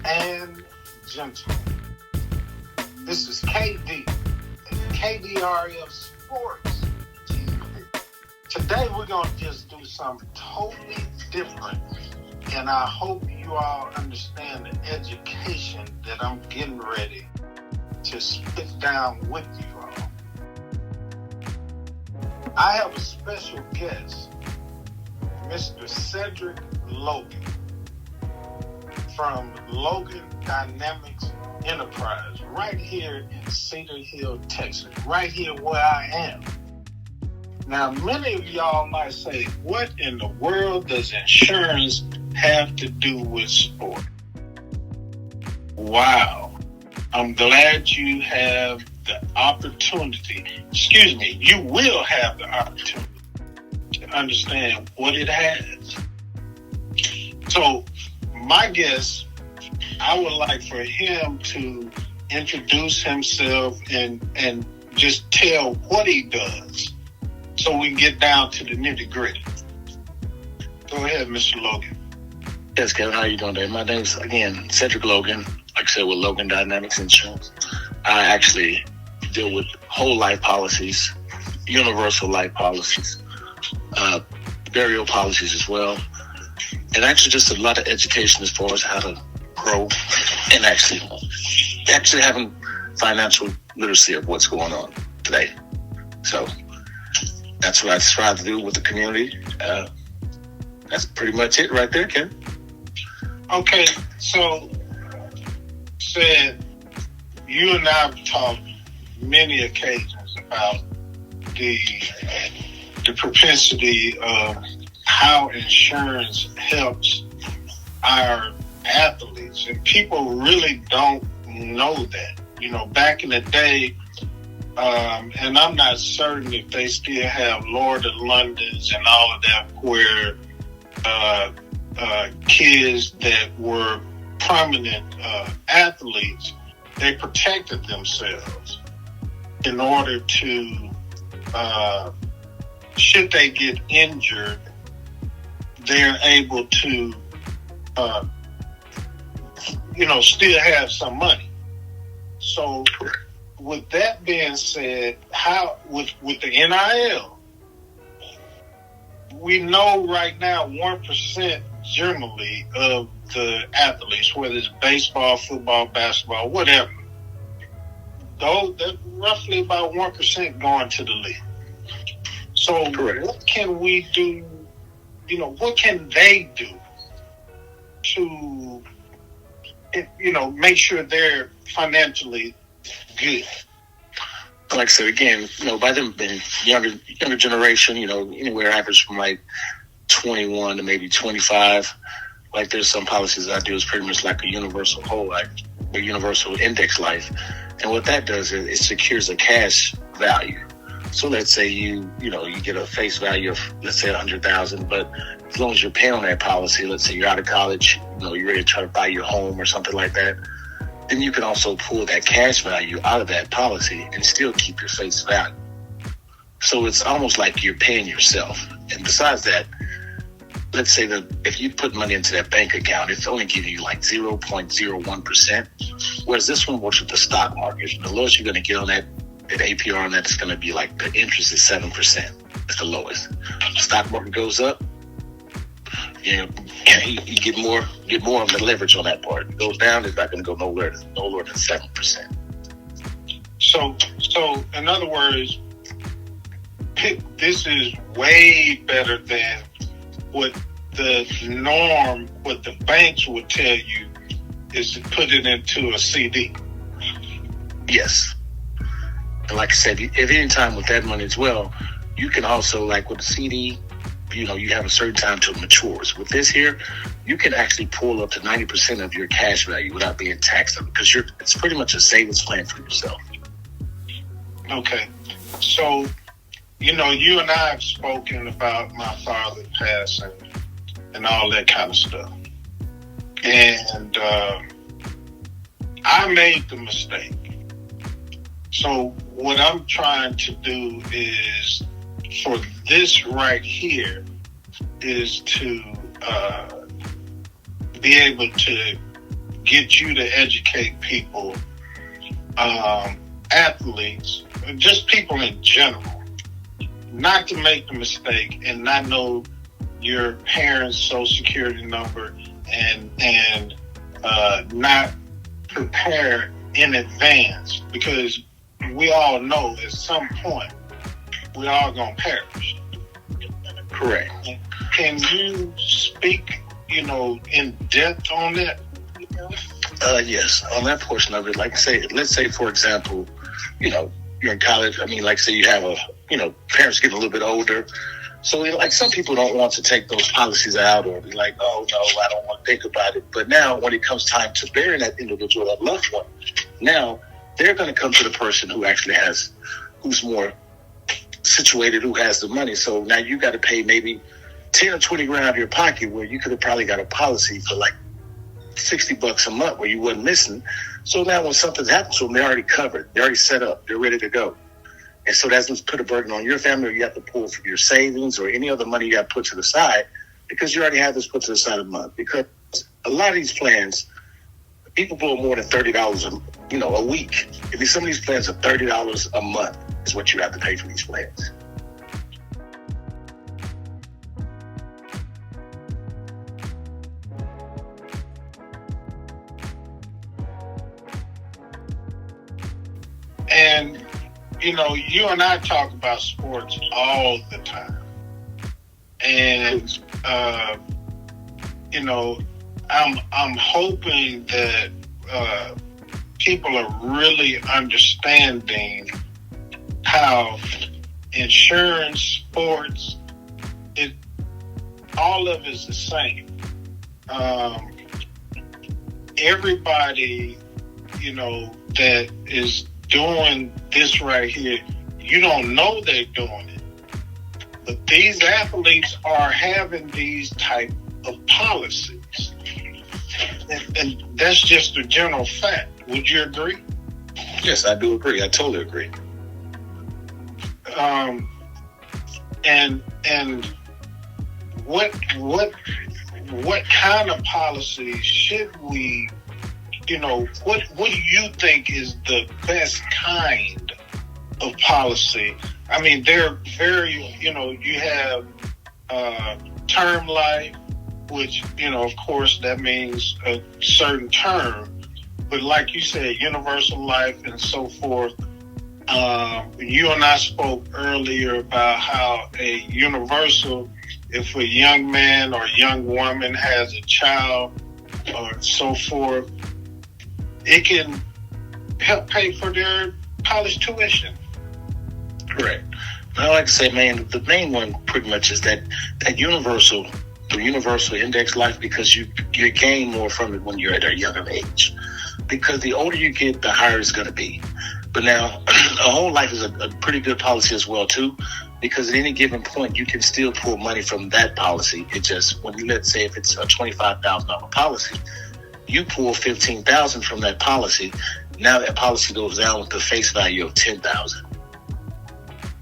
and gentlemen, this is KDRF Sports TV. Today we're going to just do something totally different, and I hope you all understand the education that I'm getting ready to spit down with you all. I have a special guest, Mr. Cedric Logan, from Logan Dynamics Enterprise, right here in Cedar Hill, Texas, right here where I am. Now, many of y'all might say, what in the world does insurance have to do with sport? Wow. I'm glad you have the opportunity, you will have the opportunity to understand what it has. So, my guest, I would like for him to introduce himself and just tell what he does so we can get down to the nitty gritty. Go ahead, Mr. Logan. Yes, Kevin, how are you doing today? My name is, again, Cedric Logan, like I said, with Logan Dynamics Insurance. I actually deal with whole life policies, universal life policies, burial policies as well. And actually just a lot of education as far as how to grow and actually having financial literacy of what's going on today. So that's what I strive to do with the community. That's pretty much it right there, Ken. Okay, so Sid, you and I have talked many occasions about the propensity of how insurance helps our athletes, and people really don't know that. You know, back in the day, and I'm not certain if they still have Lord of Londons and all of that, where kids that were prominent athletes, they protected themselves in order to, should they get injured, they're able to, still have some money. So, with that being said, how with the NIL, we know right now 1% generally of the athletes, whether it's baseball, football, basketball, whatever, though that roughly about 1% going to the league. So, correct. What can we do? What can they do to, make sure they're financially good? Like I said, again, by them being younger generation, anywhere average from like 21 to maybe 25. Like there's some policies I do is pretty much like a universal whole life, a universal index life. And what that does is it secures a cash value. So let's say you get a face value of, let's say, $100,000, but as long as you're paying on that policy, let's say you're out of college, you're ready to try to buy your home or something like that, then you can also pull that cash value out of that policy and still keep your face value. So it's almost like you're paying yourself. And besides that, let's say that if you put money into that bank account, it's only giving you like 0.01%, whereas this one works with the stock market. The lowest you're going to get on that APR on that is going to be like the interest is 7%. It's the lowest. The stock market goes up, you get more of the leverage on that part. It goes down, it's not going to go no lower than 7%. So in other words, this is way better than what the norm, what the banks would tell you is to put it into a CD. Yes. And like I said, at any time with that money as well, you can also, like with the CD, you have a certain time till it matures. With this here, you can actually pull up to 90% of your cash value without being taxed on it, because it's pretty much a savings plan for yourself. Okay. So, you and I have spoken about my father passing and all that kind of stuff. And I made the mistake. So what I'm trying to do is, for this right here, is to be able to get you to educate people, athletes, just people in general, not to make the mistake and not know your parents' social security number and not prepare in advance, because we all know at some point we all gonna perish. Correct. Can you speak, in depth on that? Yes, on that portion of it. Let's say, for example, you're in college. I mean, say you have parents getting a little bit older. So, some people don't want to take those policies out, or be like, oh, no, I don't want to think about it. But now when it comes time to bury that individual, that loved one, now they're going to come to the person who actually who's more situated, who has the money. So now you got to pay maybe 10 or 20 grand out of your pocket, where you could have probably got a policy for $60 a month where you wasn't missing. So now when something happens to them, they're already covered. They're already set up. They're ready to go. And so that doesn't put a burden on your family, or you have to pull from your savings or any other money you got to put to the side, because you already have this put to the side a month. Because a lot of these plans, people blow more than $30 a week. Some of these plans are $30 a month is what you have to pay for these plans. And you and I talk about sports all the time. And, I'm hoping that people are really understanding how insurance, sports, all of it is the same. Everybody, that is doing this right here, you don't know they're doing it. But these athletes are having these type of policies. And that's just a general fact. Would you agree? Yes, I do agree. I totally agree. And what kind of policies should we, what do you think is the best kind of policy? I mean, they're very, you have term life, which, of course, that means a certain term. But like you said, universal life and so forth. You and I spoke earlier about how a universal, if a young man or young woman has a child or so forth, it can help pay for their college tuition. Correct. I like to say, man, the main one pretty much is that universal, the universal index life, because you gain more from it when you're at a younger age. Because the older you get, the higher it's going to be. But now, a whole life is a pretty good policy as well, too, because at any given point, you can still pull money from that policy. It just, let's say if it's a $25,000 policy, you pull $15,000 from that policy. Now that policy goes down with the face value of $10,000.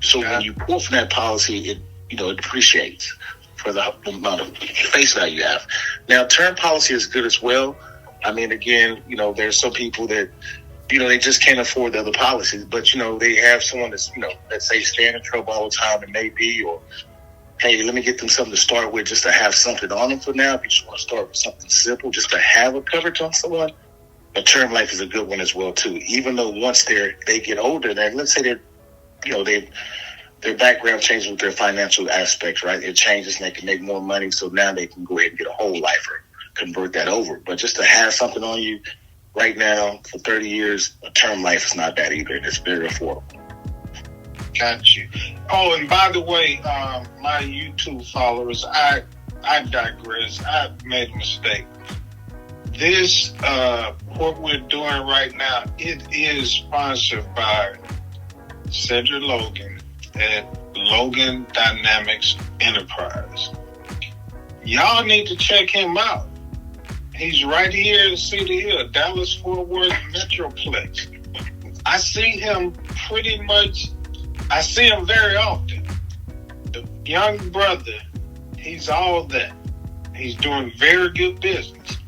So when you pull from that policy, it depreciates for the amount of face value you have. Now, term policy is good as well. I mean, again, there's some people that, they just can't afford the other policies, but, they have someone that's, let's say staying in trouble all the time, it may be, or, hey, let me get them something to start with just to have something on them for now. If you just want to start with something simple, just to have a coverage on someone, a term life is a good one as well, too. Even though once they get older, then let's say their background changes with their financial aspects, right? It changes and they can make more money, so now they can go ahead and get a whole life or convert that over. But just to have something on you right now for 30 years, a term life is not bad either, and it's very affordable. Got you. Oh, and by the way, my YouTube followers, I digress. I made a mistake. This, what we're doing right now, it is sponsored by Cedric Logan at Logan Dynamics Enterprise. Y'all need to check him out. He's right here in Cedar Hill, Dallas-Fort Worth Metroplex. I see him very often. The young brother, he's all that. He's doing very good business.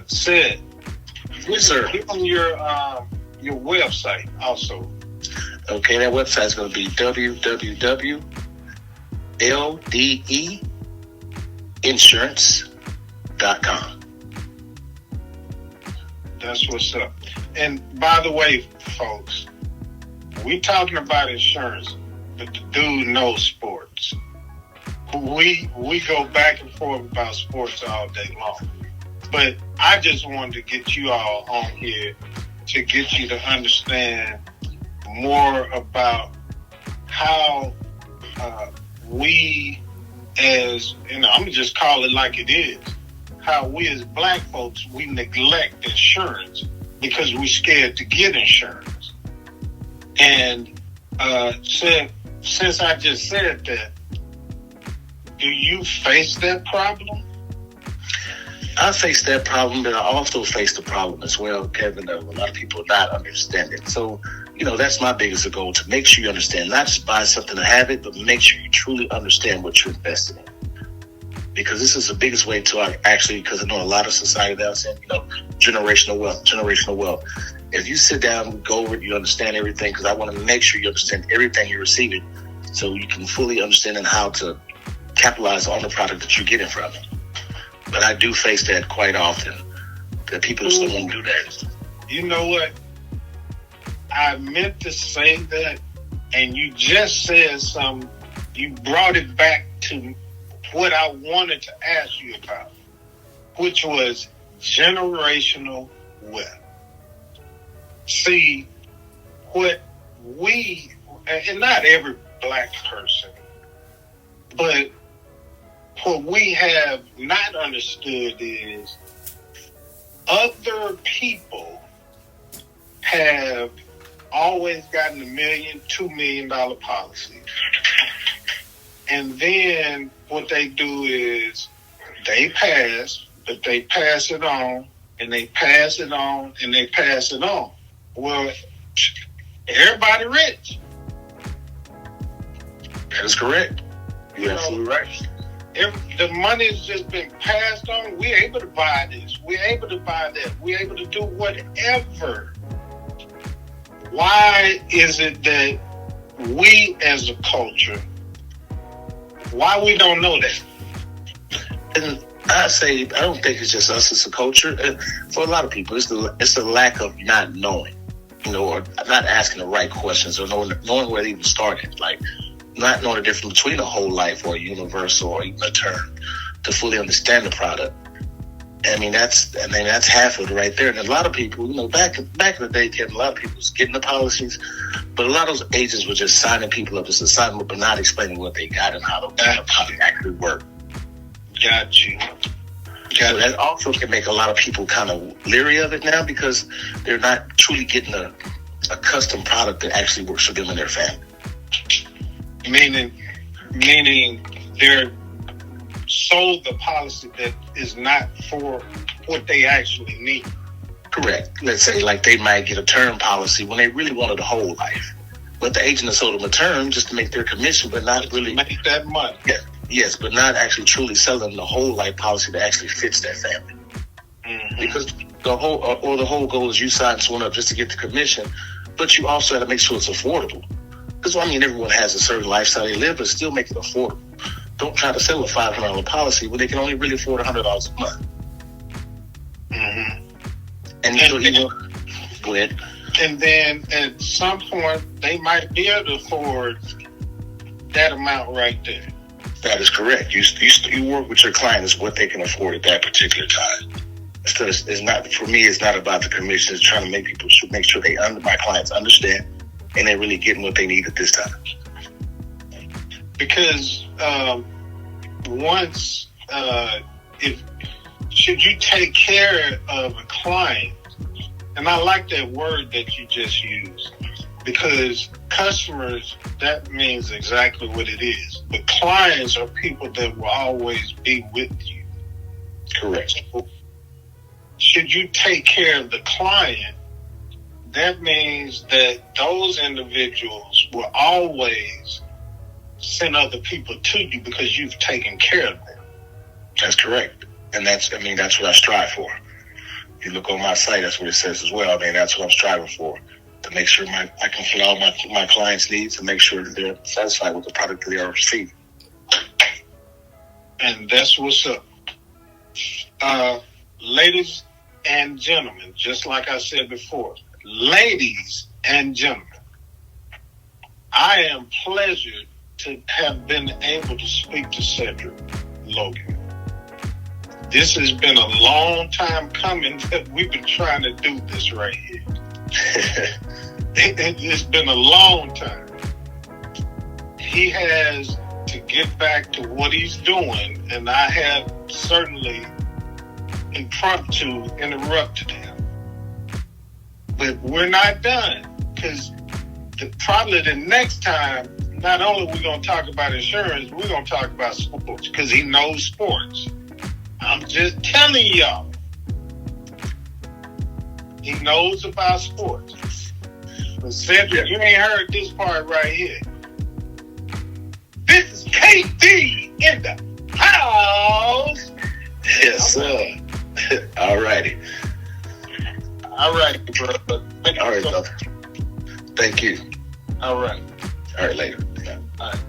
Sid, Yes, sir. give them your website also. Okay, that website is going to be www.ldeinsurance.com. That's what's up. And by the way, folks, we talking about insurance, but the dude knows sports. We go back and forth about sports all day long. But I just wanted to get you all on here to get you to understand more about how we as, I'm going to just call it like it is, how we as black folks, we neglect insurance because we're scared to get insurance. And since I just said that, do you face that problem? I face that problem, but I also face the problem as well, Kevin, of a lot of people not understanding. So, that's my biggest goal, to make sure you understand, not just buy something to have it, but make sure you truly understand what you're investing in. Because this is the biggest way to actually, because I know a lot of society now saying, generational wealth. If you sit down and go over it, you understand everything, because I want to make sure you understand everything you're receiving so you can fully understand how to capitalize on the product that you're getting from it. But I do face that quite often, that people still won't do that. You know what? I meant to say that, and you just said something. You brought it back to what I wanted to ask you about, which was generational wealth. See, what we, and not every black person, but what we have not understood is other people have always gotten $1 million, $2 million policies. And then what they do is they pass, but they pass it on, and they pass it on, and they pass it on. Well, everybody rich. That is correct. You're absolutely right. The money's just been passed on. We're able to buy this. We're able to buy that. We're able to do whatever. Why is it that we as a culture, why we don't know that? And I don't think it's just us as a culture. For a lot of people, it's the lack of not knowing, or not asking the right questions, or knowing where they even started. Like, not knowing the difference between a whole life or a universal or even a term to fully understand the product. That's half of it right there. And a lot of people, back in the day, Kevin, a lot of people was getting the policies, but a lot of those agents were just signing people up, just signing them up, but not explaining what they got and how the product actually worked. Got you. So that also can make a lot of people kind of leery of it now, because they're not truly getting a custom product that actually works for them and their family. Meaning they're sold the policy that is not for what they actually need. Correct. Let's say like they might get a term policy when they really wanted a whole life, but the agent has sold them a term just to make their commission, but not really make that money. Yeah, yes, but not actually truly selling the whole life policy that actually fits their family. Mm-hmm. Because the whole goal is you sign someone up just to get the commission, but you also have to make sure it's affordable. Because everyone has a certain lifestyle they live, but still make it affordable. Don't try to sell a $500 policy when they can only really afford $100 a month. Mm-hmm. Go ahead. And then at some point, they might be able to afford that amount right there. That is correct. You work with your clients what they can afford at that particular time. It's not about the commission. It's trying to make sure my clients understand and they're really getting what they need at this time. Because should you take care of a client, and I like that word that you just used, because customers, that means exactly what it is. But clients are people that will always be with you. Correct. So, should you take care of the client, that means that those individuals will always send other people to you because you've taken care of them. That's correct. And that's what I strive for. you look on my site, that's what it says as well. I mean, that's what I'm striving for, to make sure I can fill all my clients' needs and make sure that they're satisfied with the product that they are receiving. And that's what's up. Ladies and gentlemen, just like I said before, ladies and gentlemen, I am pleasured to have been able to speak to Cedric Logan. This has been a long time coming that we've been trying to do this right here. It's been a long time. He has to get back to what he's doing, and I have certainly impromptu interrupted him. But we're not done, because probably the next time, not only are we going to talk about insurance, we're going to talk about sports, because he knows sports. I'm just telling y'all. He knows about sports. But Cedric, you ain't heard this part right here. This is KD in the house. Yes, sir. All righty. All right, brother. All right, brother. Thank you. All right. All right, later. Yeah. All right.